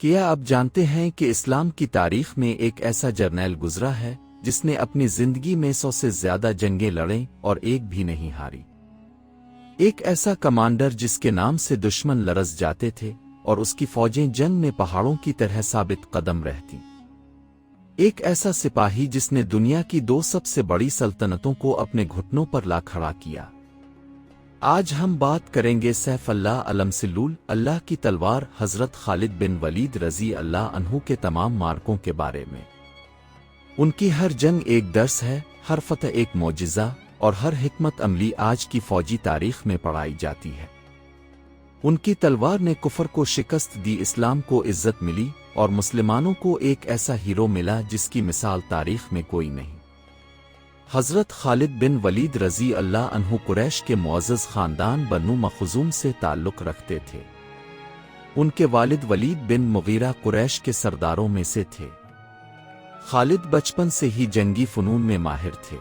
کیا آپ جانتے ہیں کہ اسلام کی تاریخ میں ایک ایسا جرنیل گزرا ہے جس نے اپنی زندگی میں 100 سے زیادہ جنگیں لڑیں اور ایک بھی نہیں ہاری؟ ایک ایسا کمانڈر جس کے نام سے دشمن لرز جاتے تھے اور اس کی فوجیں جنگ میں پہاڑوں کی طرح ثابت قدم رہتی۔ ایک ایسا سپاہی جس نے دنیا کی 2 سب سے بڑی سلطنتوں کو اپنے گھٹنوں پر لا کھڑا کیا۔ آج ہم بات کریں گے سیف اللہ المسلول، اللہ کی تلوار، حضرت خالد بن ولید رضی اللہ عنہ کے تمام مارکوں کے بارے میں۔ ان کی ہر جنگ ایک درس ہے، ہر فتح ایک معجزہ، اور ہر حکمت عملی آج کی فوجی تاریخ میں پڑھائی جاتی ہے۔ ان کی تلوار نے کفر کو شکست دی، اسلام کو عزت ملی، اور مسلمانوں کو ایک ایسا ہیرو ملا جس کی مثال تاریخ میں کوئی نہیں۔ حضرت خالد بن ولید رضی اللہ عنہ قریش کے معزز خاندان بنو مخزوم سے تعلق رکھتے تھے۔ ان کے والد ولید بن مغیرہ قریش کے سرداروں میں سے تھے۔ خالد بچپن سے ہی جنگی فنون میں ماہر تھے۔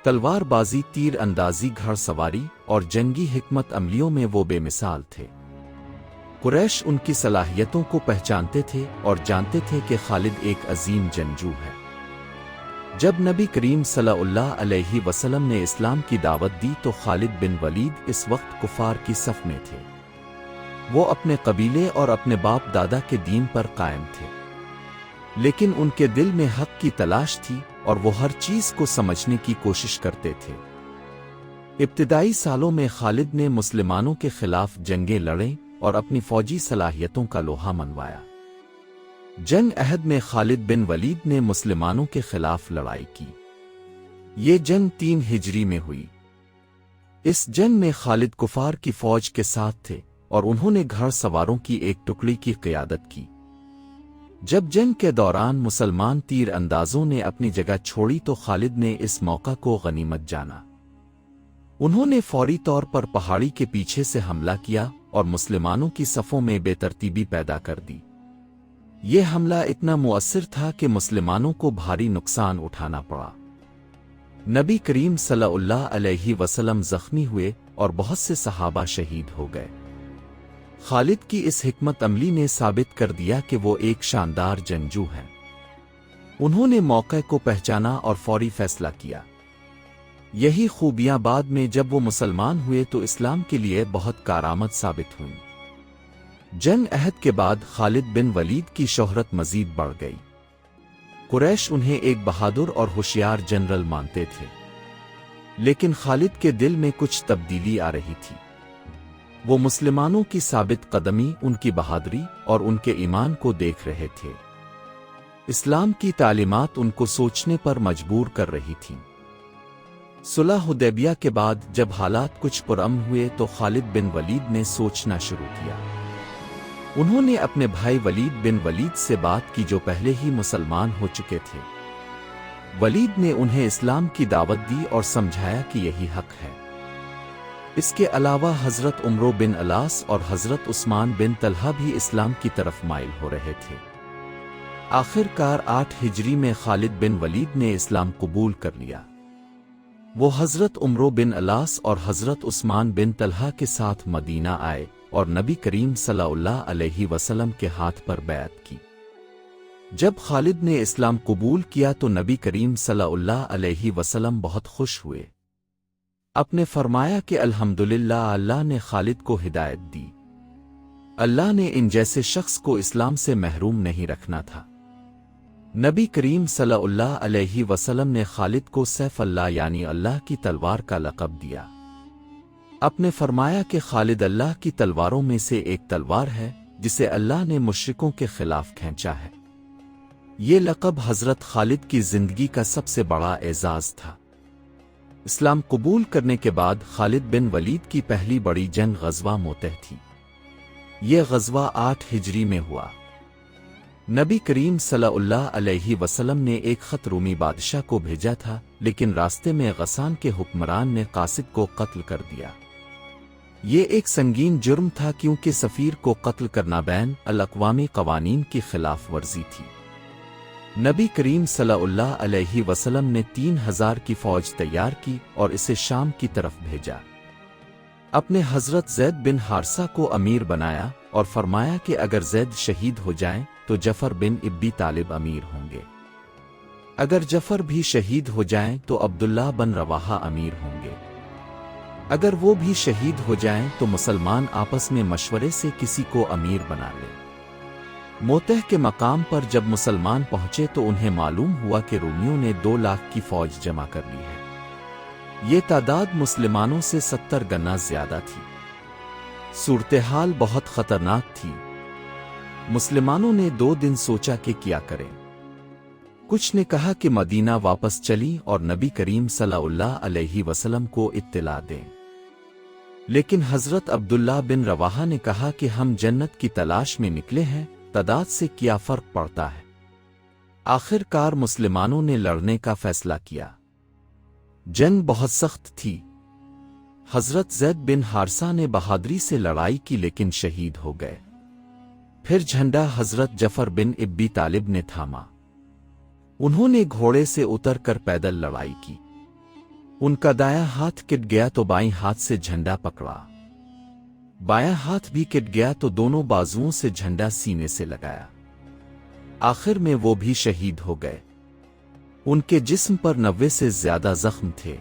تلوار بازی، تیر اندازی، گھڑ سواری اور جنگی حکمت عملیوں میں وہ بے مثال تھے۔ قریش ان کی صلاحیتوں کو پہچانتے تھے اور جانتے تھے کہ خالد ایک عظیم جنگجو ہے۔ جب نبی کریم صلی اللہ علیہ وسلم نے اسلام کی دعوت دی تو خالد بن ولید اس وقت کفار کی صف میں تھے۔ وہ اپنے قبیلے اور اپنے باپ دادا کے دین پر قائم تھے، لیکن ان کے دل میں حق کی تلاش تھی اور وہ ہر چیز کو سمجھنے کی کوشش کرتے تھے۔ ابتدائی سالوں میں خالد نے مسلمانوں کے خلاف جنگیں لڑیں اور اپنی فوجی صلاحیتوں کا لوہا منوایا۔ جنگ عہد میں خالد بن ولید نے مسلمانوں کے خلاف لڑائی کی۔ یہ جنگ 3 ہجری میں ہوئی۔ اس جنگ میں خالد کفار کی فوج کے ساتھ تھے اور انہوں نے گھڑ سواروں کی ایک ٹکڑی کی قیادت کی۔ جب جنگ کے دوران مسلمان تیر اندازوں نے اپنی جگہ چھوڑی تو خالد نے اس موقع کو غنیمت جانا۔ انہوں نے فوری طور پر پہاڑی کے پیچھے سے حملہ کیا اور مسلمانوں کی صفوں میں بے ترتیبی پیدا کر دی۔ یہ حملہ اتنا مؤثر تھا کہ مسلمانوں کو بھاری نقصان اٹھانا پڑا۔ نبی کریم صلی اللہ علیہ وسلم زخمی ہوئے اور بہت سے صحابہ شہید ہو گئے۔ خالد کی اس حکمت عملی نے ثابت کر دیا کہ وہ ایک شاندار جنگجو ہیں۔ انہوں نے موقع کو پہچانا اور فوری فیصلہ کیا۔ یہی خوبیاں بعد میں جب وہ مسلمان ہوئے تو اسلام کے لیے بہت کارآمد ثابت ہوئیں۔ جنگ عہد کے بعد خالد بن ولید کی شہرت مزید بڑھ گئی۔ قریش انہیں ایک بہادر اور ہوشیار جنرل مانتے تھے، لیکن خالد کے دل میں کچھ تبدیلی آ رہی تھی۔ وہ مسلمانوں کی ثابت قدمی، ان کی بہادری اور ان کے ایمان کو دیکھ رہے تھے۔ اسلام کی تعلیمات ان کو سوچنے پر مجبور کر رہی تھیں۔ صلح حدیبیہ کے بعد جب حالات کچھ پرامن ہوئے تو خالد بن ولید نے سوچنا شروع کیا۔ انہوں نے اپنے بھائی ولید بن ولید سے بات کی جو پہلے ہی مسلمان ہو چکے تھے۔ ولید نے انہیں اسلام کی دعوت دی اور سمجھایا کہ یہی حق ہے۔ اس کے علاوہ حضرت عمرو بن العاص اور حضرت عثمان بن طلحہ بھی اسلام کی طرف مائل ہو رہے تھے۔ آخر کار 8 ہجری میں خالد بن ولید نے اسلام قبول کر لیا۔ وہ حضرت عمرو بن العاص اور حضرت عثمان بن طلحہ کے ساتھ مدینہ آئے اور نبی کریم صلی اللہ علیہ وسلم کے ہاتھ پر بیعت کی۔ جب خالد نے اسلام قبول کیا تو نبی کریم صلی اللہ علیہ وسلم بہت خوش ہوئے۔ آپ نے فرمایا کہ الحمدللہ، اللہ نے خالد کو ہدایت دی۔ اللہ نے ان جیسے شخص کو اسلام سے محروم نہیں رکھنا تھا۔ نبی کریم صلی اللہ علیہ وسلم نے خالد کو سیف اللہ یعنی اللہ کی تلوار کا لقب دیا۔ آپ نے فرمایا کہ خالد اللہ کی تلواروں میں سے ایک تلوار ہے جسے اللہ نے مشرکوں کے خلاف کھینچا ہے۔ یہ لقب حضرت خالد کی زندگی کا سب سے بڑا اعزاز تھا۔ اسلام قبول کرنے کے بعد خالد بن ولید کی پہلی بڑی جنگ غزوہ موتہ تھی۔ یہ غزوہ 8 ہجری میں ہوا۔ نبی کریم صلی اللہ علیہ وسلم نے ایک خط رومی بادشاہ کو بھیجا تھا، لیکن راستے میں غسان کے حکمران نے قاصد کو قتل کر دیا۔ یہ ایک سنگین جرم تھا کیونکہ سفیر کو قتل کرنا بین الاقوامی قوانین کی خلاف ورزی تھی۔ نبی کریم صلی اللہ علیہ وسلم نے 3000 کی فوج تیار کی اور اسے شام کی طرف بھیجا۔ اپنے حضرت زید بن حارثہ کو امیر بنایا اور فرمایا کہ اگر زید شہید ہو جائیں تو جعفر بن ابی طالب امیر ہوں گے، اگر جعفر بھی شہید ہو جائیں تو عبداللہ بن رواحہ امیر ہوں گے، اگر وہ بھی شہید ہو جائیں تو مسلمان آپس میں مشورے سے کسی کو امیر بنا لیں۔ موتہ کے مقام پر جب مسلمان پہنچے تو انہیں معلوم ہوا کہ رومیوں نے 2 لاکھ کی فوج جمع کر لی ہے۔ یہ تعداد مسلمانوں سے 70 گنا زیادہ تھی۔ صورتحال بہت خطرناک تھی۔ مسلمانوں نے 2 دن سوچا کہ کیا کریں۔ کچھ نے کہا کہ مدینہ واپس چلیں اور نبی کریم صلی اللہ علیہ وسلم کو اطلاع دیں، لیکن حضرت عبداللہ بن رواحہ نے کہا کہ ہم جنت کی تلاش میں نکلے ہیں، تعداد سے کیا فرق پڑتا ہے۔ آخر کار مسلمانوں نے لڑنے کا فیصلہ کیا۔ جنگ بہت سخت تھی۔ حضرت زید بن حارثہ نے بہادری سے لڑائی کی لیکن شہید ہو گئے۔ پھر جھنڈا حضرت جعفر بن ابی طالب نے تھاما۔ انہوں نے گھوڑے سے اتر کر پیدل لڑائی کی۔ ان کا دایاں ہاتھ کٹ گیا تو بائیں ہاتھ سے جھنڈا پکڑا، بایاں ہاتھ بھی کٹ گیا تو دونوں بازوؤں سے جھنڈا سینے سے لگایا۔ آخر میں وہ بھی شہید ہو گئے۔ ان کے جسم پر 90 سے زیادہ زخم تھے۔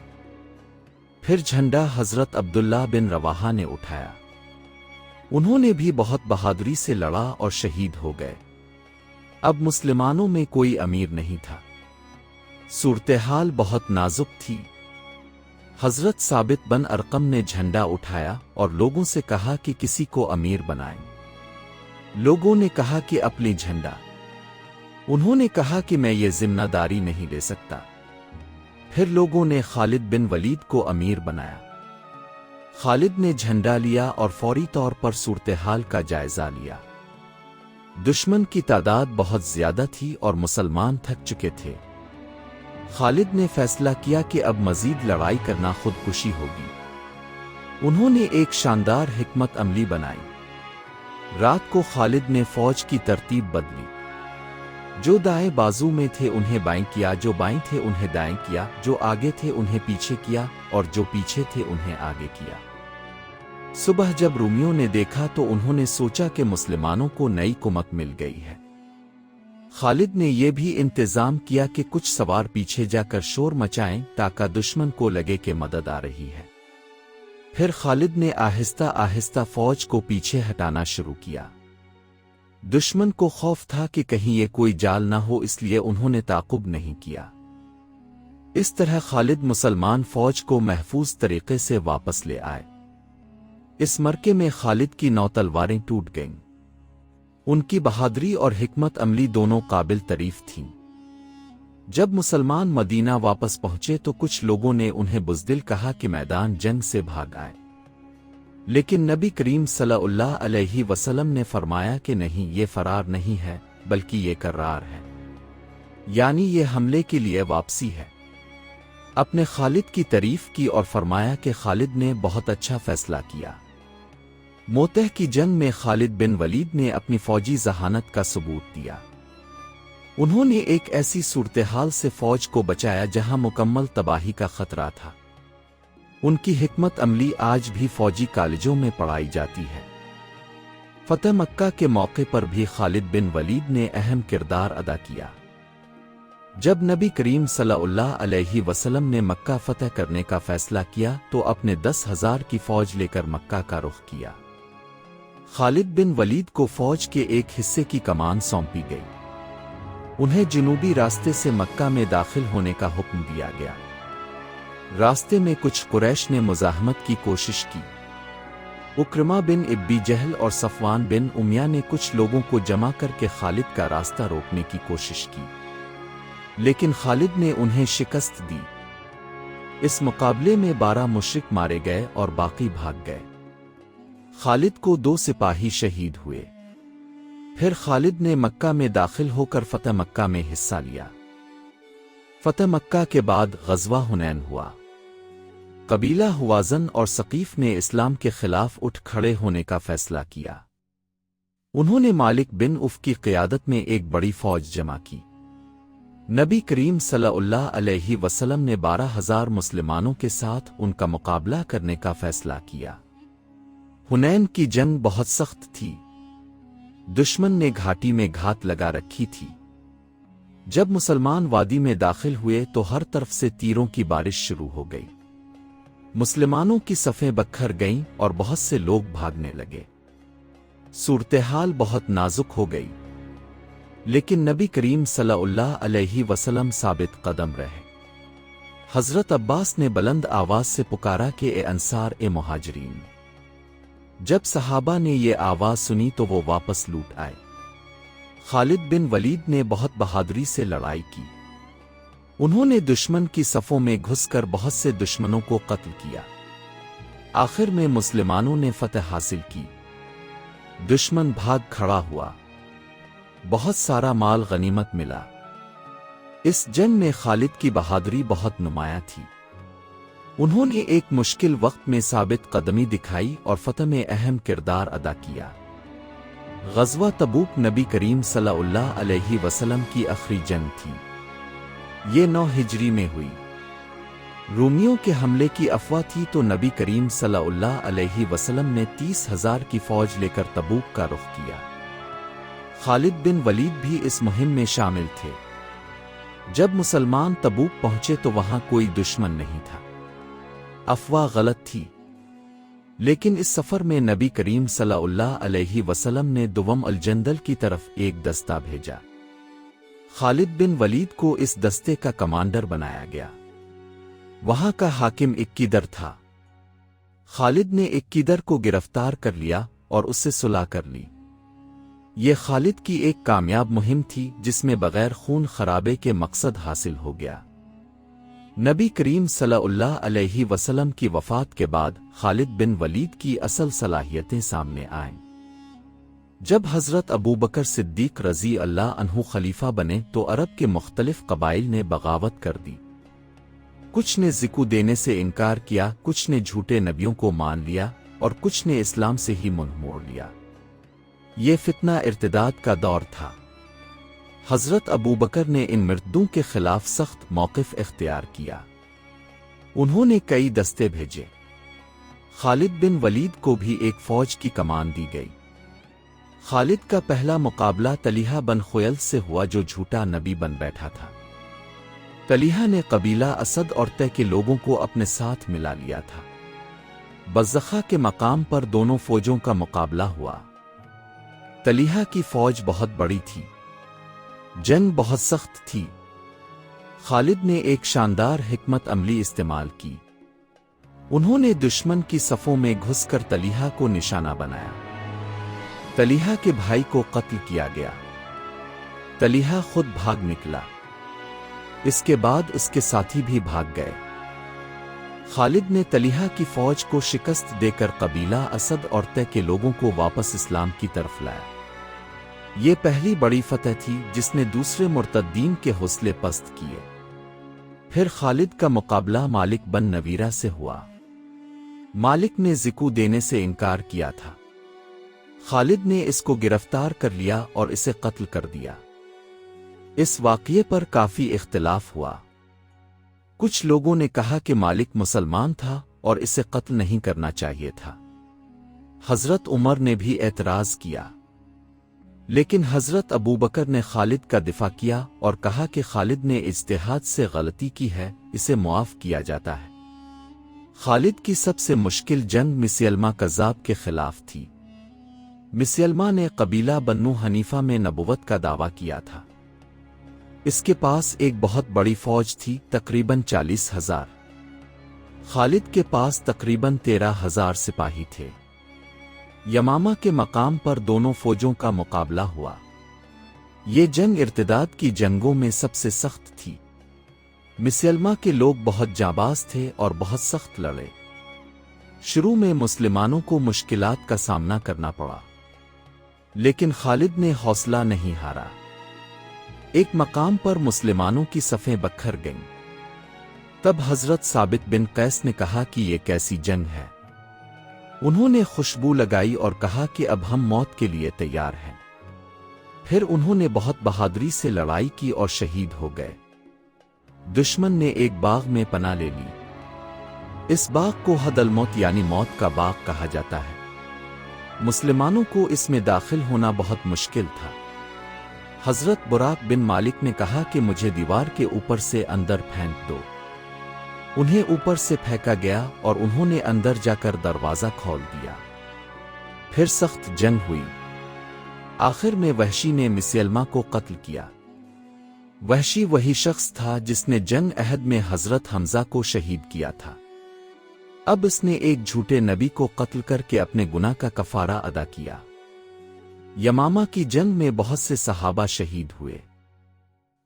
پھر جھنڈا حضرت عبداللہ بن رواحہ نے اٹھایا۔ انہوں نے بھی بہت بہادری سے لڑا اور شہید ہو گئے۔ اب مسلمانوں میں کوئی امیر نہیں تھا۔ صورتحال بہت نازک تھی۔ حضرت ثابت بن ارقم نے جھنڈا اٹھایا اور لوگوں سے کہا کہ کسی کو امیر بنائیں۔ لوگوں نے کہا کہ اپنی جھنڈا۔ انہوں نے کہا کہ میں یہ ذمہ داری نہیں لے سکتا۔ پھر لوگوں نے خالد بن ولید کو امیر بنایا۔ خالد نے جھنڈا لیا اور فوری طور پر صورتحال کا جائزہ لیا۔ دشمن کی تعداد بہت زیادہ تھی اور مسلمان تھک چکے تھے۔ خالد نے فیصلہ کیا کہ اب مزید لڑائی کرنا خودکشی ہوگی۔ انہوں نے ایک شاندار حکمت عملی بنائی۔ رات کو خالد نے فوج کی ترتیب بدلی۔ جو دائیں بازو میں تھے انہیں بائیں کیا، جو بائیں تھے انہیں دائیں کیا، جو آگے تھے انہیں پیچھے کیا اور جو پیچھے تھے انہیں آگے کیا۔ صبح جب رومیوں نے دیکھا تو انہوں نے سوچا کہ مسلمانوں کو نئی کمک مل گئی ہے۔ خالد نے یہ بھی انتظام کیا کہ کچھ سوار پیچھے جا کر شور مچائیں تاکہ دشمن کو لگے کہ مدد آ رہی ہے۔ پھر خالد نے آہستہ آہستہ فوج کو پیچھے ہٹانا شروع کیا۔ دشمن کو خوف تھا کہ کہیں یہ کوئی جال نہ ہو، اس لیے انہوں نے تعاقب نہیں کیا۔ اس طرح خالد مسلمان فوج کو محفوظ طریقے سے واپس لے آئے۔ اس مرکے میں خالد کی 9 تلواریں ٹوٹ گئیں۔ ان کی بہادری اور حکمت عملی دونوں قابل تعریف تھیں۔ جب مسلمان مدینہ واپس پہنچے تو کچھ لوگوں نے انہیں بزدل کہا کہ میدان جنگ سے بھاگ آئے، لیکن نبی کریم صلی اللہ علیہ وسلم نے فرمایا کہ نہیں، یہ فرار نہیں ہے بلکہ یہ کرار ہے، یعنی یہ حملے کے لیے واپسی ہے۔ اپنے خالد کی تعریف کی اور فرمایا کہ خالد نے بہت اچھا فیصلہ کیا۔ موتہ کی جنگ میں خالد بن ولید نے اپنی فوجی ذہانت کا ثبوت دیا۔ انہوں نے ایک ایسی صورتحال سے فوج کو بچایا جہاں مکمل تباہی کا خطرہ تھا۔ ان کی حکمت عملی آج بھی فوجی کالجوں میں پڑھائی جاتی ہے۔ فتح مکہ کے موقع پر بھی خالد بن ولید نے اہم کردار ادا کیا۔ جب نبی کریم صلی اللہ علیہ وسلم نے مکہ فتح کرنے کا فیصلہ کیا تو اپنے 10,000 کی فوج لے کر مکہ کا رخ کیا۔ خالد بن ولید کو فوج کے ایک حصے کی کمان سونپی گئی۔ انہیں جنوبی راستے سے مکہ میں داخل ہونے کا حکم دیا گیا۔ راستے میں کچھ قریش نے مزاحمت کی کوشش کی۔ اکرمہ بن ابی جہل اور صفوان بن امیہ نے کچھ لوگوں کو جمع کر کے خالد کا راستہ روکنے کی کوشش کی، لیکن خالد نے انہیں شکست دی۔ اس مقابلے میں 12 مشرک مارے گئے اور باقی بھاگ گئے۔ خالد کو 2 سپاہی شہید ہوئے۔ پھر خالد نے مکہ میں داخل ہو کر فتح مکہ میں حصہ لیا۔ فتح مکہ کے بعد غزوہ حنین ہوا۔ قبیلہ ہوازن اور ثقیف نے اسلام کے خلاف اٹھ کھڑے ہونے کا فیصلہ کیا۔ انہوں نے مالک بن عوف کی قیادت میں ایک بڑی فوج جمع کی۔ نبی کریم صلی اللہ علیہ وسلم نے 12,000 مسلمانوں کے ساتھ ان کا مقابلہ کرنے کا فیصلہ کیا۔ حنین کی جنگ بہت سخت تھی۔ دشمن نے گھاٹی میں گھات لگا رکھی تھی۔ جب مسلمان وادی میں داخل ہوئے تو ہر طرف سے تیروں کی بارش شروع ہو گئی۔ مسلمانوں کی صفیں بکھر گئیں اور بہت سے لوگ بھاگنے لگے۔ صورتحال بہت نازک ہو گئی، لیکن نبی کریم صلی اللہ علیہ وسلم ثابت قدم رہے۔ حضرت عباس نے بلند آواز سے پکارا کہ اے انصار، اے مہاجرین! جب صحابہ نے یہ آواز سنی تو وہ واپس لوٹ آئے۔ خالد بن ولید نے بہت بہادری سے لڑائی کی۔ انہوں نے دشمن کی صفوں میں گھس کر بہت سے دشمنوں کو قتل کیا۔ آخر میں مسلمانوں نے فتح حاصل کی۔ دشمن بھاگ کھڑا ہوا۔ بہت سارا مال غنیمت ملا۔ اس جنگ میں خالد کی بہادری بہت نمایاں تھی۔ انہوں نے ایک مشکل وقت میں ثابت قدمی دکھائی اور فتح میں اہم کردار ادا کیا۔ غزوہ تبوک نبی کریم صلی اللہ علیہ وسلم کی آخری جنگ تھی۔ یہ 9 ہجری میں ہوئی۔ رومیوں کے حملے کی افواہ تھی تو نبی کریم صلی اللہ علیہ وسلم نے 30,000 کی فوج لے کر تبوک کا رخ کیا۔ خالد بن ولید بھی اس مہم میں شامل تھے۔ جب مسلمان تبوک پہنچے تو وہاں کوئی دشمن نہیں تھا۔ افواہ غلط تھی، لیکن اس سفر میں نبی کریم صلی اللہ علیہ وسلم نے دوم الجندل کی طرف ایک دستہ بھیجا۔ خالد بن ولید کو اس دستے کا کمانڈر بنایا گیا۔ وہاں کا حاکم اکیدر تھا۔ خالد نے اکیدر کو گرفتار کر لیا اور اس سے صلح کر لی۔ یہ خالد کی ایک کامیاب مہم تھی جس میں بغیر خون خرابے کے مقصد حاصل ہو گیا۔ نبی کریم صلی اللہ علیہ وسلم کی وفات کے بعد خالد بن ولید کی اصل صلاحیتیں سامنے آئیں۔ جب حضرت ابوبکر صدیق رضی اللہ عنہ خلیفہ بنے تو عرب کے مختلف قبائل نے بغاوت کر دی۔ کچھ نے زکو دینے سے انکار کیا، کچھ نے جھوٹے نبیوں کو مان لیا اور کچھ نے اسلام سے ہی منہ موڑ لیا۔ یہ فتنہ ارتداد کا دور تھا۔ حضرت ابوبکر نے ان مردوں کے خلاف سخت موقف اختیار کیا۔ انہوں نے کئی دستے بھیجے۔ خالد بن ولید کو بھی ایک فوج کی کمان دی گئی۔ خالد کا پہلا مقابلہ طلیحہ بن خویل سے ہوا جو جھوٹا نبی بن بیٹھا تھا۔ طلیحہ نے قبیلہ اسد اور طے کے لوگوں کو اپنے ساتھ ملا لیا تھا۔ بزخہ کے مقام پر دونوں فوجوں کا مقابلہ ہوا۔ طلیحہ کی فوج بہت بڑی تھی۔ جنگ بہت سخت تھی۔ خالد نے ایک شاندار حکمت عملی استعمال کی۔ انہوں نے دشمن کی صفوں میں گھس کر طلیحہ کو نشانہ بنایا۔ طلیحہ کے بھائی کو قتل کیا گیا۔ طلیحہ خود بھاگ نکلا۔ اس کے بعد اس کے ساتھی بھی بھاگ گئے۔ خالد نے طلیحہ کی فوج کو شکست دے کر قبیلہ اسد اور طے کے لوگوں کو واپس اسلام کی طرف لایا۔ یہ پہلی بڑی فتح تھی جس نے دوسرے مرتدین کے حوصلے پست کیے۔ پھر خالد کا مقابلہ مالک بن نویرہ سے ہوا۔ مالک نے زکو دینے سے انکار کیا تھا۔ خالد نے اس کو گرفتار کر لیا اور اسے قتل کر دیا۔ اس واقعے پر کافی اختلاف ہوا۔ کچھ لوگوں نے کہا کہ مالک مسلمان تھا اور اسے قتل نہیں کرنا چاہیے تھا۔ حضرت عمر نے بھی اعتراض کیا، لیکن حضرت ابوبکر نے خالد کا دفاع کیا اور کہا کہ خالد نے اجتہاد سے غلطی کی ہے، اسے معاف کیا جاتا ہے۔ خالد کی سب سے مشکل جنگ مسیلمہ کذاب کے خلاف تھی۔ مسیلمہ نے قبیلہ بنو حنیفہ میں نبوت کا دعویٰ کیا تھا۔ اس کے پاس ایک بہت بڑی فوج تھی، تقریباً 40,000۔ خالد کے پاس تقریباً 13,000 سپاہی تھے۔ یمامہ کے مقام پر دونوں فوجوں کا مقابلہ ہوا۔ یہ جنگ ارتداد کی جنگوں میں سب سے سخت تھی۔ مسیلمہ کے لوگ بہت جانباز تھے اور بہت سخت لڑے۔ شروع میں مسلمانوں کو مشکلات کا سامنا کرنا پڑا، لیکن خالد نے حوصلہ نہیں ہارا۔ ایک مقام پر مسلمانوں کی صفیں بکھر گئیں۔ تب حضرت ثابت بن قیس نے کہا کہ یہ کیسی جنگ ہے؟ انہوں نے خوشبو لگائی اور کہا کہ اب ہم موت کے لیے تیار ہیں۔ پھر انہوں نے بہت بہادری سے لڑائی کی اور شہید ہو گئے۔ دشمن نے ایک باغ میں پناہ لے لی۔ اس باغ کو حد الموت یعنی موت کا باغ کہا جاتا ہے۔ مسلمانوں کو اس میں داخل ہونا بہت مشکل تھا۔ حضرت براق بن مالک نے کہا کہ مجھے دیوار کے اوپر سے اندر پھینک دو۔ انہیں اوپر سے پھینکا گیا اور انہوں نے اندر جا کر دروازہ کھول دیا۔ پھر سخت جنگ ہوئی۔ آخر میں وحشی نے مسیلمہ کو قتل کیا۔ وحشی وہی شخص تھا جس نے جنگ احد میں حضرت حمزہ کو شہید کیا تھا۔ اب اس نے ایک جھوٹے نبی کو قتل کر کے اپنے گناہ کا کفارہ ادا کیا۔ یمامہ کی جنگ میں بہت سے صحابہ شہید ہوئے۔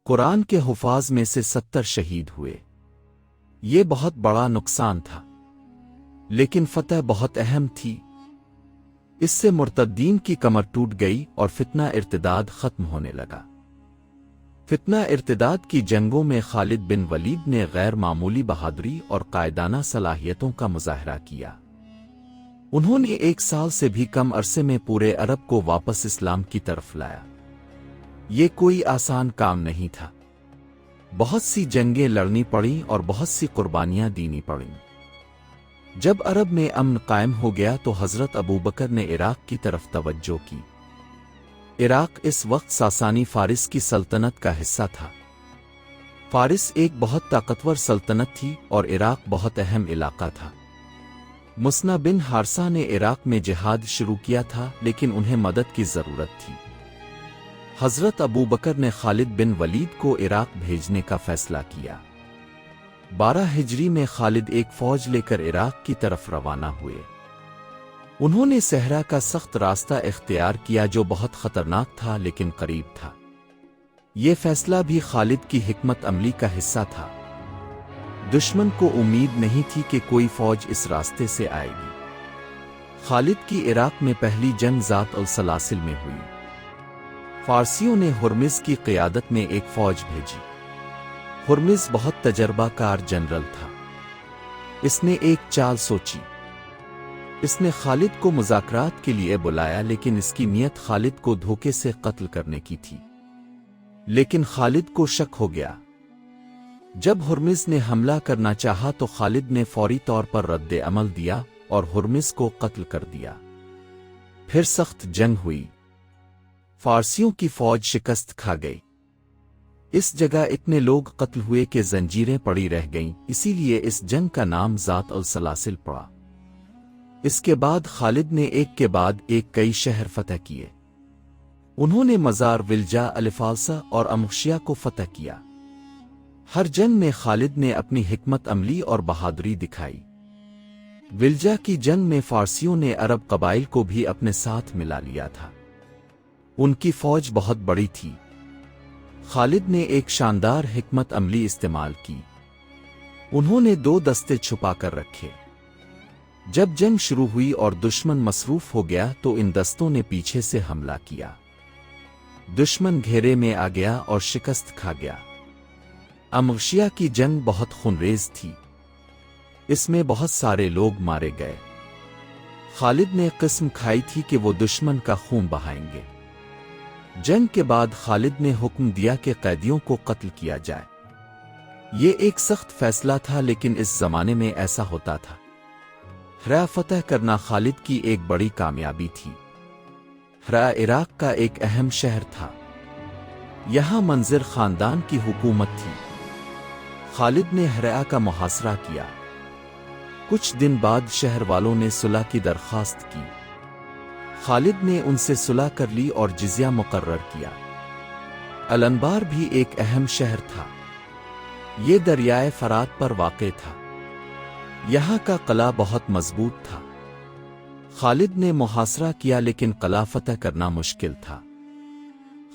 قرآن کے حفاظ میں سے 70 شہید ہوئے۔ یہ بہت بڑا نقصان تھا، لیکن فتح بہت اہم تھی۔ اس سے مرتدین کی کمر ٹوٹ گئی اور فتنہ ارتداد ختم ہونے لگا۔ فتنہ ارتداد کی جنگوں میں خالد بن ولید نے غیر معمولی بہادری اور قائدانہ صلاحیتوں کا مظاہرہ کیا۔ انہوں نے 1 سال سے بھی کم عرصے میں پورے عرب کو واپس اسلام کی طرف لایا۔ یہ کوئی آسان کام نہیں تھا۔ بہت سی جنگیں لڑنی پڑیں اور بہت سی قربانیاں دینی پڑیں۔ جب عرب میں امن قائم ہو گیا تو حضرت ابوبکر نے عراق کی طرف توجہ کی۔ عراق اس وقت ساسانی فارس کی سلطنت کا حصہ تھا۔ فارس ایک بہت طاقتور سلطنت تھی اور عراق بہت اہم علاقہ تھا۔ مسنا بن حارثہ نے عراق میں جہاد شروع کیا تھا، لیکن انہیں مدد کی ضرورت تھی۔ حضرت ابوبکر نے خالد بن ولید کو عراق بھیجنے کا فیصلہ کیا۔ 12 ہجری میں خالد ایک فوج لے کر عراق کی طرف روانہ ہوئے۔ انہوں نے صحرا کا سخت راستہ اختیار کیا جو بہت خطرناک تھا لیکن قریب تھا۔ یہ فیصلہ بھی خالد کی حکمت عملی کا حصہ تھا۔ دشمن کو امید نہیں تھی کہ کوئی فوج اس راستے سے آئے گی۔ خالد کی عراق میں پہلی جنگ ذات السلاسل میں ہوئی۔ فارسیوں نے ہرمز کی قیادت میں ایک فوج بھیجی۔ ہرمز بہت تجربہ کار جنرل تھا۔ اس نے ایک چال سوچی۔ اس نے خالد کو مذاکرات کے لیے بلایا، لیکن اس کی نیت خالد کو دھوکے سے قتل کرنے کی تھی۔ لیکن خالد کو شک ہو گیا۔ جب ہرمز نے حملہ کرنا چاہا تو خالد نے فوری طور پر رد عمل دیا اور ہرمز کو قتل کر دیا۔ پھر سخت جنگ ہوئی۔ فارسیوں کی فوج شکست کھا گئی۔ اس جگہ اتنے لوگ قتل ہوئے کہ زنجیریں پڑی رہ گئیں، اسی لیے اس جنگ کا نام ذات السلاسل پڑا۔ اس کے بعد خالد نے ایک کے بعد ایک کئی شہر فتح کیے۔ انہوں نے مزار، ولجا، الفالسہ اور امخشیا کو فتح کیا۔ ہر جنگ میں خالد نے اپنی حکمت عملی اور بہادری دکھائی۔ ولجا کی جنگ میں فارسیوں نے عرب قبائل کو بھی اپنے ساتھ ملا لیا تھا۔ ان کی فوج بہت بڑی تھی۔ خالد نے ایک شاندار حکمت عملی استعمال کی۔ انہوں نے 2 دستے چھپا کر رکھے۔ جب جنگ شروع ہوئی اور دشمن مصروف ہو گیا تو ان دستوں نے پیچھے سے حملہ کیا۔ دشمن گھیرے میں آ گیا اور شکست کھا گیا۔ امغشیا کی جنگ بہت خونریز تھی۔ اس میں بہت سارے لوگ مارے گئے۔ خالد نے قسم کھائی تھی کہ وہ دشمن کا خون بہائیں گے۔ جنگ کے بعد خالد نے حکم دیا کہ قیدیوں کو قتل کیا جائے۔ یہ ایک سخت فیصلہ تھا، لیکن اس زمانے میں ایسا ہوتا تھا۔ ہرا فتح کرنا خالد کی ایک بڑی کامیابی تھی۔ ہرا عراق کا ایک اہم شہر تھا۔ یہاں منظر خاندان کی حکومت تھی۔ خالد نے ہرا کا محاصرہ کیا۔ کچھ دن بعد شہر والوں نے صلح کی درخواست کی۔ خالد نے ان سے صلح کر لی اور جزیہ مقرر کیا۔ الانبار بھی ایک اہم شہر تھا۔ یہ دریائے فرات پر واقع تھا۔ یہاں کا قلعہ بہت مضبوط تھا۔ خالد نے محاصرہ کیا، لیکن قلعہ فتح کرنا مشکل تھا۔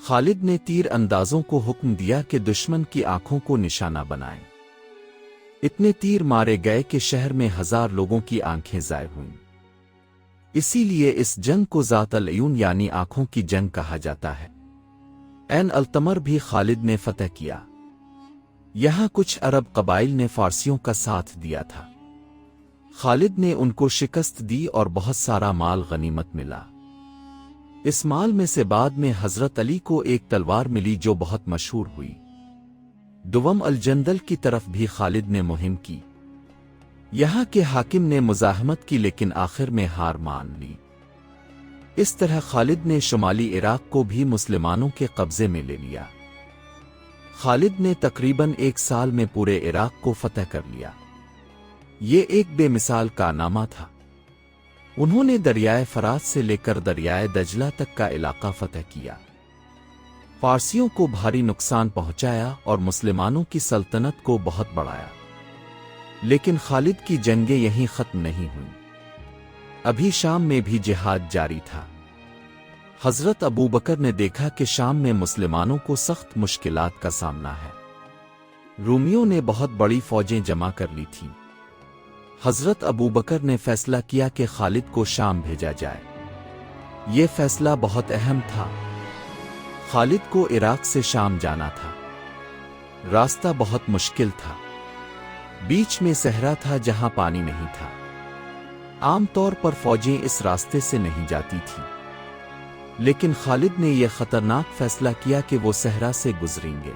خالد نے تیر اندازوں کو حکم دیا کہ دشمن کی آنکھوں کو نشانہ بنائیں۔ اتنے تیر مارے گئے کہ شہر میں 1000 لوگوں کی آنکھیں ضائع ہوئیں۔ اسی لیے اس جنگ کو ذات العیون یعنی آنکھوں کی جنگ کہا جاتا ہے۔ عین التمر بھی خالد نے فتح کیا۔ یہاں کچھ عرب قبائل نے فارسیوں کا ساتھ دیا تھا۔ خالد نے ان کو شکست دی اور بہت سارا مال غنیمت ملا۔ اس مال میں سے بعد میں حضرت علی کو ایک تلوار ملی جو بہت مشہور ہوئی۔ دوم الجندل کی طرف بھی خالد نے مہم کی۔ یہاں کے حاکم نے مزاحمت کی، لیکن آخر میں ہار مان لی۔ اس طرح خالد نے شمالی عراق کو بھی مسلمانوں کے قبضے میں لے لیا۔ خالد نے تقریباً 1 سال میں پورے عراق کو فتح کر لیا۔ یہ ایک بے مثال کارنامہ تھا۔ انہوں نے دریائے فرات سے لے کر دریائے دجلہ تک کا علاقہ فتح کیا، فارسیوں کو بھاری نقصان پہنچایا اور مسلمانوں کی سلطنت کو بہت بڑھایا۔ لیکن خالد کی جنگیں یہیں ختم نہیں ہوئیں۔ ابھی شام میں بھی جہاد جاری تھا۔ حضرت ابوبکر نے دیکھا کہ شام میں مسلمانوں کو سخت مشکلات کا سامنا ہے۔ رومیوں نے بہت بڑی فوجیں جمع کر لی تھیں۔ حضرت ابوبکر نے فیصلہ کیا کہ خالد کو شام بھیجا جائے۔ یہ فیصلہ بہت اہم تھا۔ خالد کو عراق سے شام جانا تھا۔ راستہ بہت مشکل تھا۔ بیچ میں صحرا تھا جہاں پانی نہیں تھا۔ عام طور پر فوجیں اس راستے سے نہیں جاتی تھیں، لیکن خالد نے یہ خطرناک فیصلہ کیا کہ وہ صحرا سے گزریں گے۔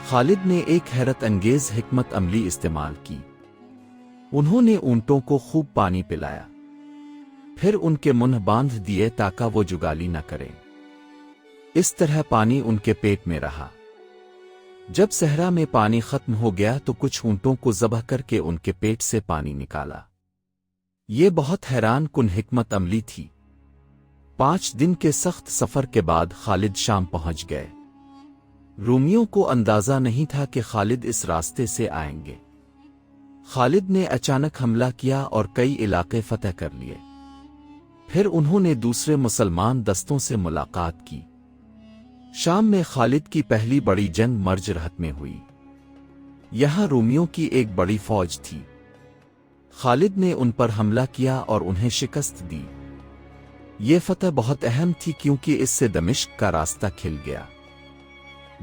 خالد نے ایک حیرت انگیز حکمت عملی استعمال کی۔ انہوں نے اونٹوں کو خوب پانی پلایا، پھر ان کے منہ باندھ دیے تاکہ وہ جگالی نہ کریں۔ اس طرح پانی ان کے پیٹ میں رہا۔ جب صحرا میں پانی ختم ہو گیا تو کچھ اونٹوں کو ذبح کر کے ان کے پیٹ سے پانی نکالا۔ یہ بہت حیران کن حکمت عملی تھی۔ 5 دن کے سخت سفر کے بعد خالد شام پہنچ گئے۔ رومیوں کو اندازہ نہیں تھا کہ خالد اس راستے سے آئیں گے۔ خالد نے اچانک حملہ کیا اور کئی علاقے فتح کر لیے۔ پھر انہوں نے دوسرے مسلمان دستوں سے ملاقات کی۔ شام میں خالد کی پہلی بڑی جنگ مرج رہت میں ہوئی۔ یہاں رومیوں کی ایک بڑی فوج تھی۔ خالد نے ان پر حملہ کیا اور انہیں شکست دی۔ یہ فتح بہت اہم تھی کیونکہ اس سے دمشق کا راستہ کھل گیا۔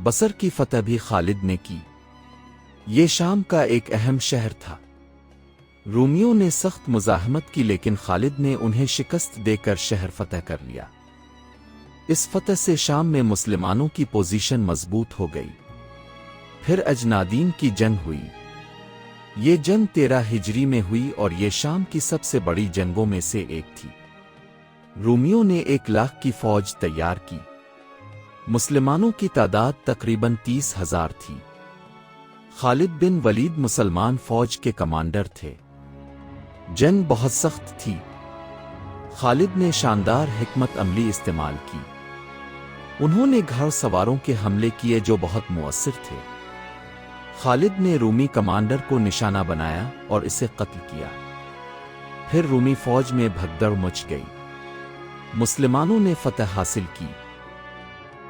بصر کی فتح بھی خالد نے کی۔ یہ شام کا ایک اہم شہر تھا۔ رومیوں نے سخت مزاحمت کی لیکن خالد نے انہیں شکست دے کر شہر فتح کر لیا۔ اس فتح سے شام میں مسلمانوں کی پوزیشن مضبوط ہو گئی۔ پھر اجنادین کی جنگ ہوئی۔ یہ جنگ 13 ہجری میں ہوئی اور یہ شام کی سب سے بڑی جنگوں میں سے ایک تھی۔ رومیوں نے 1 لاکھ کی فوج تیار کی۔ مسلمانوں کی تعداد تقریباً 30,000 تھی۔ خالد بن ولید مسلمان فوج کے کمانڈر تھے۔ جنگ بہت سخت تھی۔ خالد نے شاندار حکمت عملی استعمال کی۔ انہوں نے گھڑ سواروں کے حملے کیے جو بہت مؤثر تھے۔ خالد نے رومی کمانڈر کو نشانہ بنایا اور اسے قتل کیا۔ پھر رومی فوج میں بھگدڑ مچ گئی۔ مسلمانوں نے فتح حاصل کی۔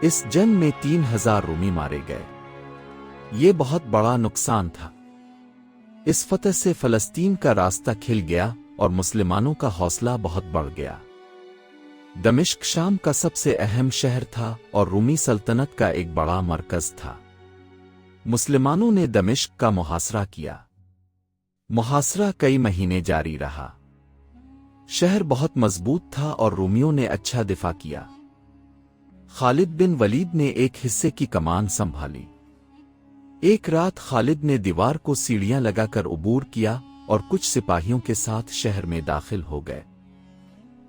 اس جنگ میں 3,000 رومی مارے گئے۔ یہ بہت بڑا نقصان تھا۔ اس فتح سے فلسطین کا راستہ کھل گیا اور مسلمانوں کا حوصلہ بہت بڑھ گیا۔ دمشق شام کا سب سے اہم شہر تھا اور رومی سلطنت کا ایک بڑا مرکز تھا۔ مسلمانوں نے دمشق کا محاصرہ کیا۔ محاصرہ کئی مہینے جاری رہا۔ شہر بہت مضبوط تھا اور رومیوں نے اچھا دفاع کیا۔ خالد بن ولید نے ایک حصے کی کمان سنبھالی۔ ایک رات خالد نے دیوار کو سیڑھیاں لگا کر عبور کیا اور کچھ سپاہیوں کے ساتھ شہر میں داخل ہو گئے۔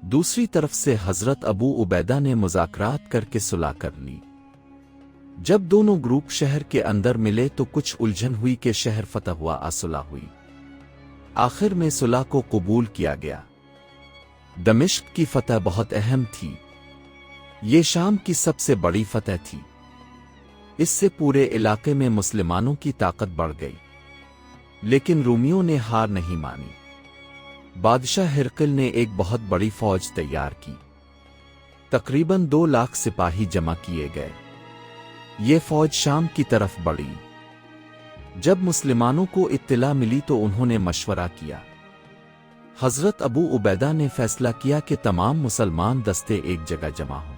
دوسری طرف سے حضرت ابو عبیدہ نے مذاکرات کر کے صلح کر لی۔ جب دونوں گروپ شہر کے اندر ملے تو کچھ الجھن ہوئی کہ شہر فتح ہوا صلح ہوئی۔ آخر میں صلح کو قبول کیا گیا۔ دمشق کی فتح بہت اہم تھی۔ یہ شام کی سب سے بڑی فتح تھی۔ اس سے پورے علاقے میں مسلمانوں کی طاقت بڑھ گئی، لیکن رومیوں نے ہار نہیں مانی۔ بادشاہ ہرقل نے ایک بہت بڑی فوج تیار کی۔ تقریباً 2 لاکھ سپاہی جمع کیے گئے۔ یہ فوج شام کی طرف بڑھی۔ جب مسلمانوں کو اطلاع ملی تو انہوں نے مشورہ کیا۔ حضرت ابو عبیدہ نے فیصلہ کیا کہ تمام مسلمان دستے ایک جگہ جمع ہوں۔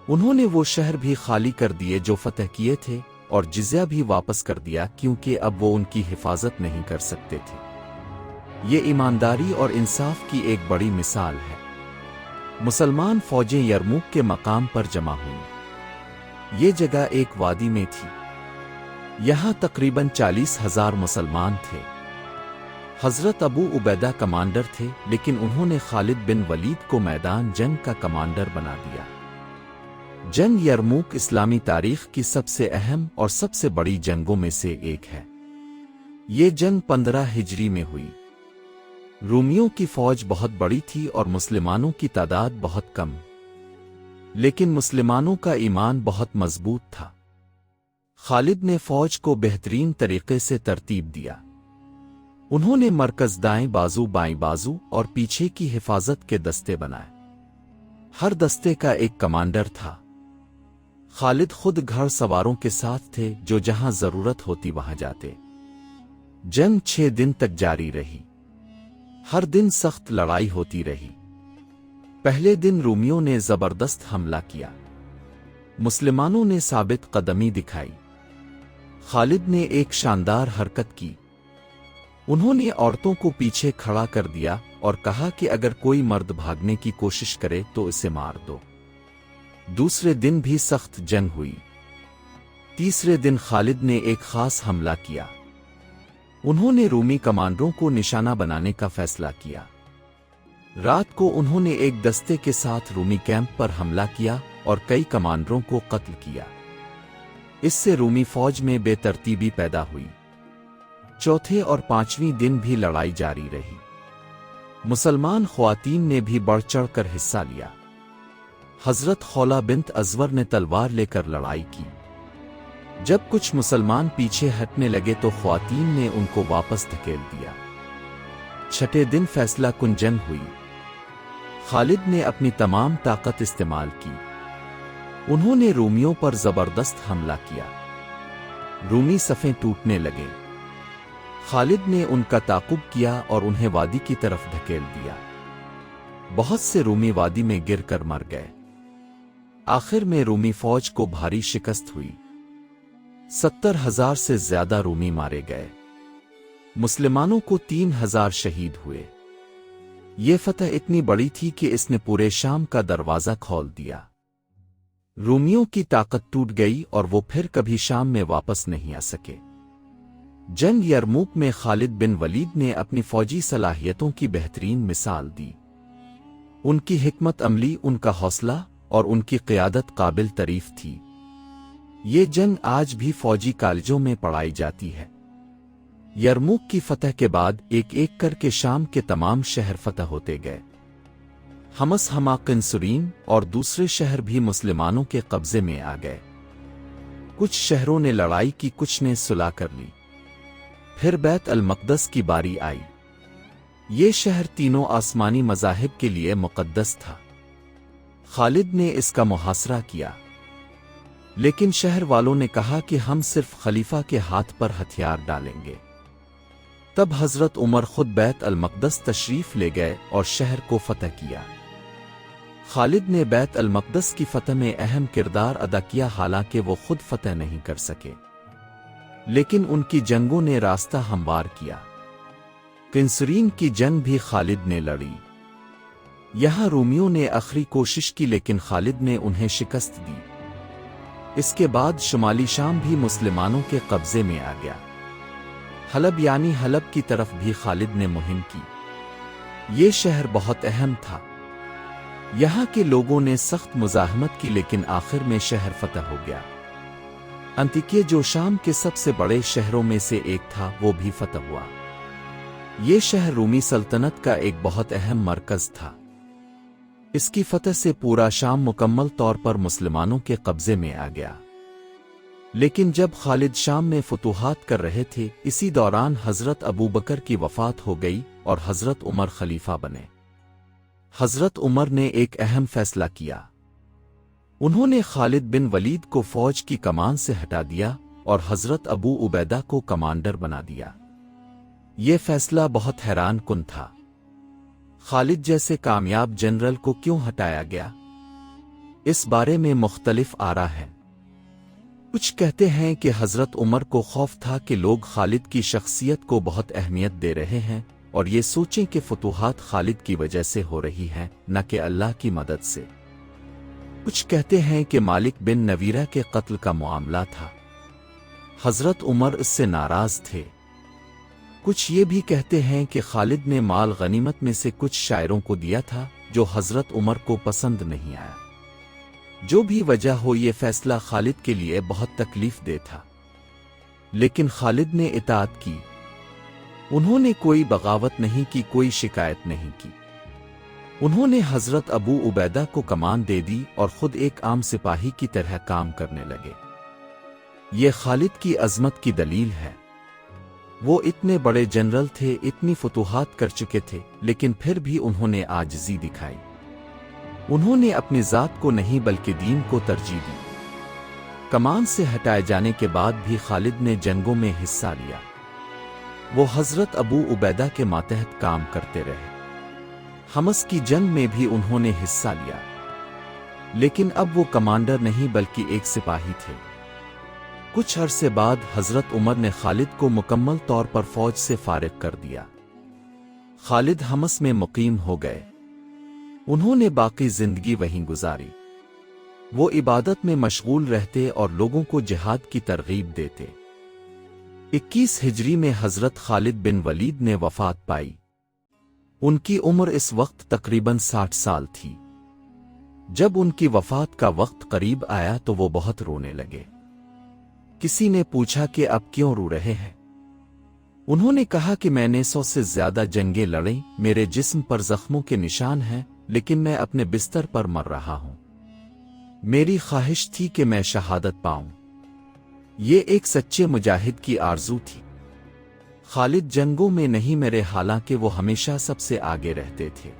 انہوں نے وہ شہر بھی خالی کر دیے جو فتح کیے تھے اور جزیہ بھی واپس کر دیا کیونکہ اب وہ ان کی حفاظت نہیں کر سکتے تھے۔ یہ ایمانداری اور انصاف کی ایک بڑی مثال ہے۔ مسلمان فوجیں یرموک کے مقام پر جمع ہوئیں۔ یہ جگہ ایک وادی میں تھی۔ یہاں تقریباً 40,000 مسلمان تھے۔ حضرت ابو عبیدہ کمانڈر تھے، لیکن انہوں نے خالد بن ولید کو میدان جنگ کا کمانڈر بنا دیا۔ جنگ یرموک اسلامی تاریخ کی سب سے اہم اور سب سے بڑی جنگوں میں سے ایک ہے۔ یہ جنگ 15 ہجری میں ہوئی۔ رومیوں کی فوج بہت بڑی تھی اور مسلمانوں کی تعداد بہت کم، لیکن مسلمانوں کا ایمان بہت مضبوط تھا۔ خالد نے فوج کو بہترین طریقے سے ترتیب دیا۔ انہوں نے مرکز دائیں بازو، بائیں بازو اور پیچھے کی حفاظت کے دستے بنائے۔ ہر دستے کا ایک کمانڈر تھا۔ خالد خود گھڑ سواروں کے ساتھ تھے جو جہاں ضرورت ہوتی وہاں جاتے۔ جنگ 6 دن تک جاری رہی۔ ہر دن سخت لڑائی ہوتی رہی۔ پہلے دن رومیوں نے زبردست حملہ کیا۔ مسلمانوں نے ثابت قدمی دکھائی۔ خالد نے ایک شاندار حرکت کی۔ انہوں نے عورتوں کو پیچھے کھڑا کر دیا اور کہا کہ اگر کوئی مرد بھاگنے کی کوشش کرے تو اسے مار دو۔ دوسرے دن بھی سخت جنگ ہوئی۔ تیسرے دن خالد نے ایک خاص حملہ کیا۔ انہوں نے رومی کمانڈروں کو نشانہ بنانے کا فیصلہ کیا۔ رات کو انہوں نے ایک دستے کے ساتھ رومی کیمپ پر حملہ کیا اور کئی کمانڈروں کو قتل کیا۔ اس سے رومی فوج میں بے ترتیبی پیدا ہوئی۔ چوتھے اور پانچویں دن بھی لڑائی جاری رہی۔ مسلمان خواتین نے بھی بڑھ چڑھ کر حصہ لیا۔ حضرت خولہ بنت ازور نے تلوار لے کر لڑائی کی۔ جب کچھ مسلمان پیچھے ہٹنے لگے تو خواتین نے ان کو واپس دھکیل دیا۔ چھٹے دن فیصلہ کن جنگ ہوئی۔ خالد نے اپنی تمام طاقت استعمال کی۔ انہوں نے رومیوں پر زبردست حملہ کیا۔ رومی صفیں ٹوٹنے لگے۔ خالد نے ان کا تعاقب کیا اور انہیں وادی کی طرف دھکیل دیا۔ بہت سے رومی وادی میں گر کر مر گئے۔ آخر میں رومی فوج کو بھاری شکست ہوئی۔ 70,000 سے زیادہ رومی مارے گئے۔ مسلمانوں کو 3,000 شہید ہوئے۔ یہ فتح اتنی بڑی تھی کہ اس نے پورے شام کا دروازہ کھول دیا۔ رومیوں کی طاقت ٹوٹ گئی اور وہ پھر کبھی شام میں واپس نہیں آ سکے۔ جنگ یرموک میں خالد بن ولید نے اپنی فوجی صلاحیتوں کی بہترین مثال دی۔ ان کی حکمت عملی، ان کا حوصلہ اور ان کی قیادت قابل تعریف تھی۔ یہ جنگ آج بھی فوجی کالجوں میں پڑھائی جاتی ہے۔ یرموک کی فتح کے بعد ایک ایک کر کے شام کے تمام شہر فتح ہوتے گئے۔ حمص، حما، قنسرین اور دوسرے شہر بھی مسلمانوں کے قبضے میں آ گئے۔ کچھ شہروں نے لڑائی کی، کچھ نے صلح کر لی۔ پھر بیت المقدس کی باری آئی۔ یہ شہر تینوں آسمانی مذاہب کے لیے مقدس تھا۔ خالد نے اس کا محاصرہ کیا، لیکن شہر والوں نے کہا کہ ہم صرف خلیفہ کے ہاتھ پر ہتھیار ڈالیں گے۔ تب حضرت عمر خود بیت المقدس تشریف لے گئے اور شہر کو فتح کیا۔ خالد نے بیت المقدس کی فتح میں اہم کردار ادا کیا، حالانکہ وہ خود فتح نہیں کر سکے، لیکن ان کی جنگوں نے راستہ ہموار کیا۔ قنسرین کی جنگ بھی خالد نے لڑی۔ یہاں رومیوں نے آخری کوشش کی، لیکن خالد نے انہیں شکست دی۔ اس کے بعد شمالی شام بھی مسلمانوں کے قبضے میں آ گیا۔ حلب یعنی حلب کی طرف بھی خالد نے مہم کی۔ یہ شہر بہت اہم تھا۔ یہاں کے لوگوں نے سخت مزاحمت کی، لیکن آخر میں شہر فتح ہو گیا۔ انطاکیہ، جو شام کے سب سے بڑے شہروں میں سے ایک تھا، وہ بھی فتح ہوا۔ یہ شہر رومی سلطنت کا ایک بہت اہم مرکز تھا۔ اس کی فتح سے پورا شام مکمل طور پر مسلمانوں کے قبضے میں آ گیا۔ لیکن جب خالد شام میں فتوحات کر رہے تھے، اسی دوران حضرت ابو بکر کی وفات ہو گئی اور حضرت عمر خلیفہ بنے۔ حضرت عمر نے ایک اہم فیصلہ کیا۔ انہوں نے خالد بن ولید کو فوج کی کمان سے ہٹا دیا اور حضرت ابو عبیدہ کو کمانڈر بنا دیا۔ یہ فیصلہ بہت حیران کن تھا۔ خالد جیسے کامیاب جنرل کو کیوں ہٹایا گیا؟ اس بارے میں مختلف آراء ہیں۔ کچھ کہتے ہیں کہ حضرت عمر کو خوف تھا کہ لوگ خالد کی شخصیت کو بہت اہمیت دے رہے ہیں اور یہ سوچیں کہ فتوحات خالد کی وجہ سے ہو رہی ہیں، نہ کہ اللہ کی مدد سے۔ کچھ کہتے ہیں کہ مالک بن نویرہ کے قتل کا معاملہ تھا۔ حضرت عمر اس سے ناراض تھے۔ کچھ یہ بھی کہتے ہیں کہ خالد نے مال غنیمت میں سے کچھ شاعروں کو دیا تھا جو حضرت عمر کو پسند نہیں آیا۔ جو بھی وجہ ہو، یہ فیصلہ خالد کے لیے بہت تکلیف دہ تھا، لیکن خالد نے اطاعت کی۔ انہوں نے کوئی بغاوت نہیں کی، کوئی شکایت نہیں کی۔ انہوں نے حضرت ابو عبیدہ کو کمان دے دی اور خود ایک عام سپاہی کی طرح کام کرنے لگے۔ یہ خالد کی عظمت کی دلیل ہے۔ وہ اتنے بڑے جنرل تھے، اتنی فتوحات کر چکے تھے، لیکن پھر بھی انہوں نے عاجزی دکھائی۔ انہوں نے اپنی ذات کو نہیں بلکہ دین کو ترجیح دی۔ کمان سے ہٹائے جانے کے بعد بھی خالد نے جنگوں میں حصہ لیا۔ وہ حضرت ابو عبیدہ کے ماتحت کام کرتے رہے۔ حمص کی جنگ میں بھی انہوں نے حصہ لیا، لیکن اب وہ کمانڈر نہیں بلکہ ایک سپاہی تھے۔ کچھ عرصے بعد حضرت عمر نے خالد کو مکمل طور پر فوج سے فارغ کر دیا۔ خالد حمص میں مقیم ہو گئے۔ انہوں نے باقی زندگی وہیں گزاری۔ وہ عبادت میں مشغول رہتے اور لوگوں کو جہاد کی ترغیب دیتے۔ 21 ہجری میں حضرت خالد بن ولید نے وفات پائی۔ ان کی عمر اس وقت تقریباً 60 سال تھی۔ جب ان کی وفات کا وقت قریب آیا تو وہ بہت رونے لگے۔ کسی نے پوچھا کہ اب کیوں رو رہے ہیں؟ انہوں نے کہا کہ میں نے 100 سے زیادہ جنگیں لڑیں، میرے جسم پر زخموں کے نشان ہیں، لیکن میں اپنے بستر پر مر رہا ہوں۔ میری خواہش تھی کہ میں شہادت پاؤں۔ یہ ایک سچے مجاہد کی آرزو تھی۔ خالد جنگوں میں نہیں مرے، حالانکہ وہ ہمیشہ سب سے آگے رہتے تھے۔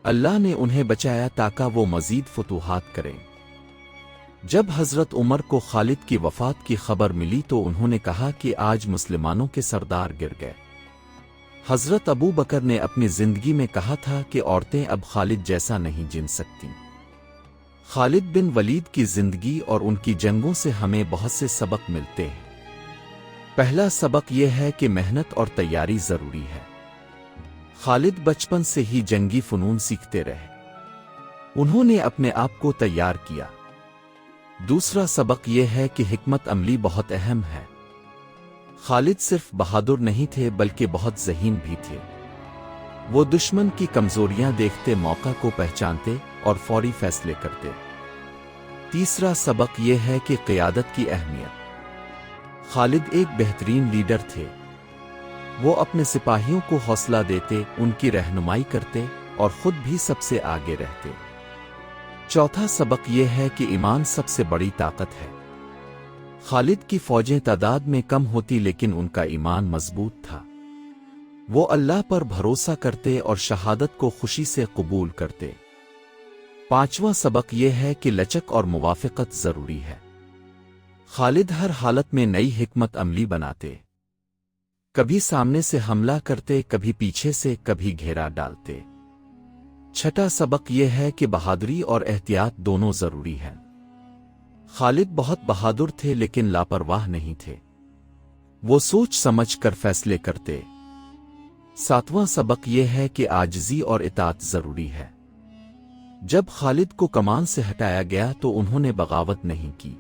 اللہ نے انہیں بچایا تاکہ وہ مزید فتوحات کریں۔ جب حضرت عمر کو خالد کی وفات کی خبر ملی تو انہوں نے کہا کہ آج مسلمانوں کے سردار گر گئے۔ حضرت ابو بکر نے اپنی زندگی میں کہا تھا کہ عورتیں اب خالد جیسا نہیں جن سکتیں۔ خالد بن ولید کی زندگی اور ان کی جنگوں سے ہمیں بہت سے سبق ملتے ہیں۔ پہلا سبق یہ ہے کہ محنت اور تیاری ضروری ہے۔ خالد بچپن سے ہی جنگی فنون سیکھتے رہے۔ انہوں نے اپنے آپ کو تیار کیا۔ دوسرا سبق یہ ہے کہ حکمت عملی بہت اہم ہے۔ خالد صرف بہادر نہیں تھے بلکہ بہت ذہین بھی تھے۔ وہ دشمن کی کمزوریاں دیکھتے موقع کو پہچانتے اور فوری فیصلے کرتے۔ تیسرا سبق یہ ہے کہ قیادت کی اہمیت۔ خالد ایک بہترین لیڈر تھے۔ وہ اپنے سپاہیوں کو حوصلہ دیتے، ان کی رہنمائی کرتے اور خود بھی سب سے آگے رہتے۔ چوتھا سبق یہ ہے کہ ایمان سب سے بڑی طاقت ہے۔ خالد کی فوجیں تعداد میں کم ہوتی لیکن ان کا ایمان مضبوط تھا۔ وہ اللہ پر بھروسہ کرتے اور شہادت کو خوشی سے قبول کرتے۔ پانچواں سبق یہ ہے کہ لچک اور موافقت ضروری ہے۔ خالد ہر حالت میں نئی حکمت عملی بناتے۔ کبھی سامنے سے حملہ کرتے، کبھی پیچھے سے، کبھی گھیرا ڈالتے۔ چھٹا سبق یہ ہے کہ بہادری اور احتیاط دونوں ضروری ہیں۔ خالد بہت بہادر تھے لیکن لاپرواہ نہیں تھے۔ وہ سوچ سمجھ کر فیصلے کرتے۔ ساتواں سبق یہ ہے کہ عاجزی اور اطاعت ضروری ہے۔ جب خالد کو کمان سے ہٹایا گیا تو انہوں نے بغاوت نہیں کی۔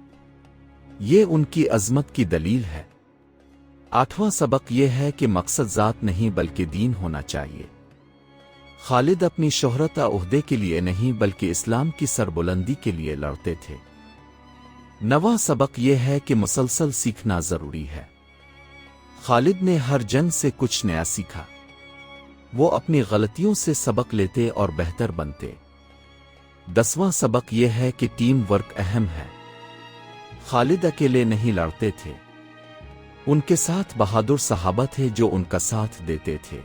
یہ ان کی عظمت کی دلیل ہے۔ آٹھواں سبق یہ ہے کہ مقصد ذات نہیں بلکہ دین ہونا چاہیے۔ خالد اپنی شہرت عہدے کے لیے نہیں بلکہ اسلام کی سربلندی کے لیے لڑتے تھے۔ نواں سبق یہ ہے کہ مسلسل سیکھنا ضروری ہے۔ خالد نے ہر جنگ سے کچھ نیا سیکھا۔ وہ اپنی غلطیوں سے سبق لیتے اور بہتر بنتے۔ 10واں سبق یہ ہے کہ ٹیم ورک اہم ہے۔ خالد اکیلے نہیں لڑتے تھے۔ ان کے ساتھ بہادر صحابہ تھے جو ان کا ساتھ دیتے تھے۔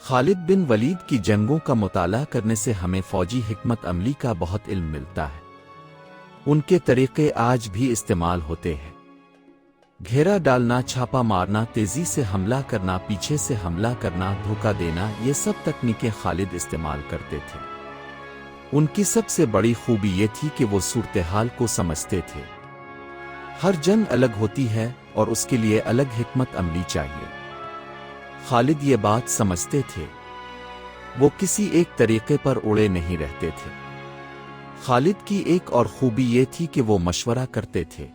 خالد بن ولید کی جنگوں کا مطالعہ کرنے سے ہمیں فوجی حکمت عملی کا بہت علم ملتا ہے۔ ان کے طریقے آج بھی استعمال ہوتے ہیں۔ گھیرا ڈالنا، چھاپا مارنا، تیزی سے حملہ کرنا، پیچھے سے حملہ کرنا، دھوکہ دینا، یہ سب تکنیکیں خالد استعمال کرتے تھے۔ ان کی سب سے بڑی خوبی یہ تھی کہ وہ صورتحال کو سمجھتے تھے۔ ہر جنگ الگ ہوتی ہے اور اس کے لیے الگ حکمت عملی چاہیے۔ خالد یہ بات سمجھتے تھے۔ وہ کسی ایک طریقے پر اڑے نہیں رہتے تھے۔ خالد کی ایک اور خوبی یہ تھی کہ وہ مشورہ کرتے تھے۔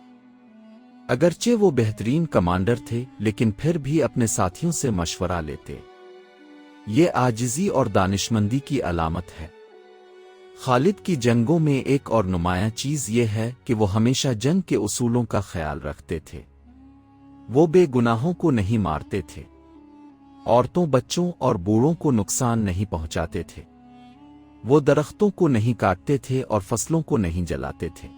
اگرچہ وہ بہترین کمانڈر تھے لیکن پھر بھی اپنے ساتھیوں سے مشورہ لیتے۔ یہ عاجزی اور دانشمندی کی علامت ہے۔ خالد کی جنگوں میں ایک اور نمایاں چیز یہ ہے کہ وہ ہمیشہ جنگ کے اصولوں کا خیال رکھتے تھے۔ وہ بے گناہوں کو نہیں مارتے تھے، عورتوں، بچوں اور بوڑھوں کو نقصان نہیں پہنچاتے تھے، وہ درختوں کو نہیں کاٹتے تھے اور فصلوں کو نہیں جلاتے تھے۔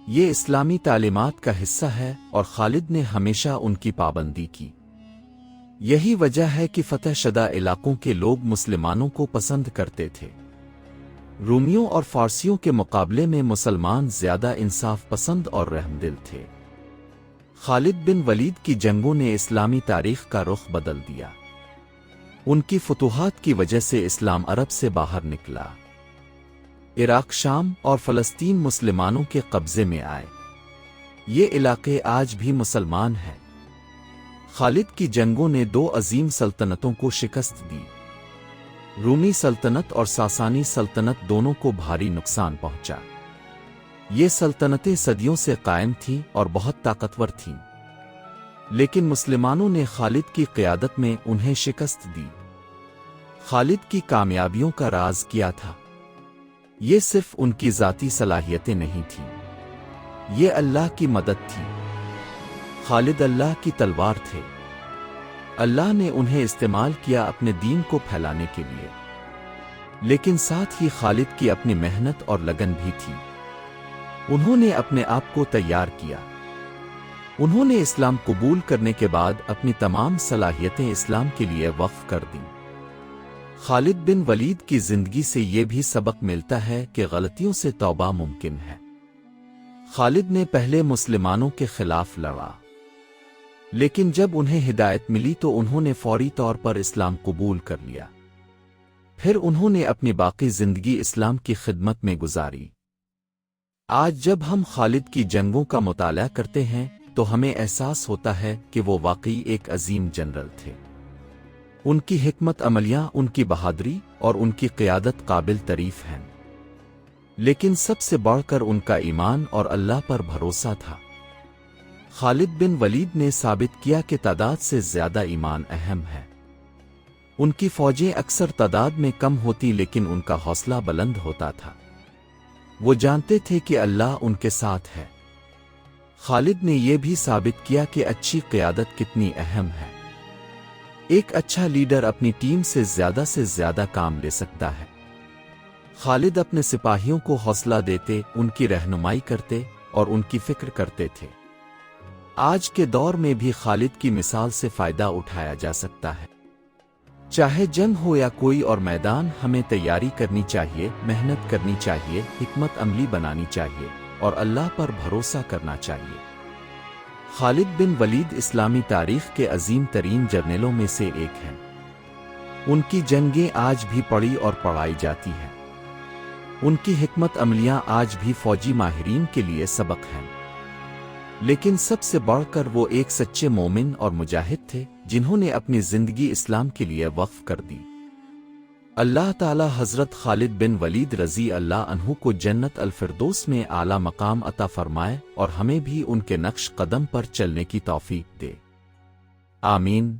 یہ اسلامی تعلیمات کا حصہ ہے اور خالد نے ہمیشہ ان کی پابندی کی۔ یہی وجہ ہے کہ فتح شدہ علاقوں کے لوگ مسلمانوں کو پسند کرتے تھے۔ رومیوں اور فارسیوں کے مقابلے میں مسلمان زیادہ انصاف پسند اور رحم دل تھے۔ خالد بن ولید کی جنگوں نے اسلامی تاریخ کا رخ بدل دیا۔ ان کی فتوحات کی وجہ سے اسلام عرب سے باہر نکلا۔ عراق، شام اور فلسطین مسلمانوں کے قبضے میں آئے۔ یہ علاقے آج بھی مسلمان ہیں۔ خالد کی جنگوں نے دو عظیم سلطنتوں کو شکست دی۔ رومی سلطنت اور ساسانی سلطنت دونوں کو بھاری نقصان پہنچا۔ یہ سلطنتیں صدیوں سے قائم تھیں اور بہت طاقتور تھیں، لیکن مسلمانوں نے خالد کی قیادت میں انہیں شکست دی۔ خالد کی کامیابیوں کا راز کیا تھا؟ یہ صرف ان کی ذاتی صلاحیتیں نہیں تھیں، یہ اللہ کی مدد تھی۔ خالد اللہ کی تلوار تھے۔ اللہ نے انہیں استعمال کیا اپنے دین کو پھیلانے کے لیے، لیکن ساتھ ہی خالد کی اپنی محنت اور لگن بھی تھی۔ انہوں نے اپنے آپ کو تیار کیا۔ انہوں نے اسلام قبول کرنے کے بعد اپنی تمام صلاحیتیں اسلام کے لیے وقف کر دیں۔ خالد بن ولید کی زندگی سے یہ بھی سبق ملتا ہے کہ غلطیوں سے توبہ ممکن ہے۔ خالد نے پہلے مسلمانوں کے خلاف لڑا، لیکن جب انہیں ہدایت ملی تو انہوں نے فوری طور پر اسلام قبول کر لیا۔ پھر انہوں نے اپنی باقی زندگی اسلام کی خدمت میں گزاری۔ آج جب ہم خالد کی جنگوں کا مطالعہ کرتے ہیں تو ہمیں احساس ہوتا ہے کہ وہ واقعی ایک عظیم جنرل تھے۔ ان کی حکمت عملیاں، ان کی بہادری اور ان کی قیادت قابل تعریف ہیں، لیکن سب سے بڑھ کر ان کا ایمان اور اللہ پر بھروسہ تھا۔ خالد بن ولید نے ثابت کیا کہ تعداد سے زیادہ ایمان اہم ہے۔ ان کی فوجیں اکثر تعداد میں کم ہوتی لیکن ان کا حوصلہ بلند ہوتا تھا۔ وہ جانتے تھے کہ اللہ ان کے ساتھ ہے۔ خالد نے یہ بھی ثابت کیا کہ اچھی قیادت کتنی اہم ہے۔ ایک اچھا لیڈر اپنی ٹیم سے زیادہ کام لے سکتا ہے۔ خالد اپنے سپاہیوں کو حوصلہ دیتے، ان کی رہنمائی کرتے اور ان کی فکر کرتے تھے۔ آج کے دور میں بھی خالد کی مثال سے فائدہ اٹھایا جا سکتا ہے۔ چاہے جنگ ہو یا کوئی اور میدان، ہمیں تیاری کرنی چاہیے، محنت کرنی چاہیے، حکمت عملی بنانی چاہیے اور اللہ پر بھروسہ کرنا چاہیے۔ خالد بن ولید اسلامی تاریخ کے عظیم ترین جرنیلوں میں سے ایک ہیں۔ ان کی جنگیں آج بھی پڑھی اور پڑھائی جاتی ہیں۔ ان کی حکمت عملیاں آج بھی فوجی ماہرین کے لیے سبق ہیں۔ لیکن سب سے بڑھ کر وہ ایک سچے مومن اور مجاہد تھے جنہوں نے اپنی زندگی اسلام کے لیے وقف کر دی۔ اللہ تعالی حضرت خالد بن ولید رضی اللہ عنہ کو جنت الفردوس میں اعلیٰ مقام عطا فرمائے اور ہمیں بھی ان کے نقش قدم پر چلنے کی توفیق دے۔ آمین۔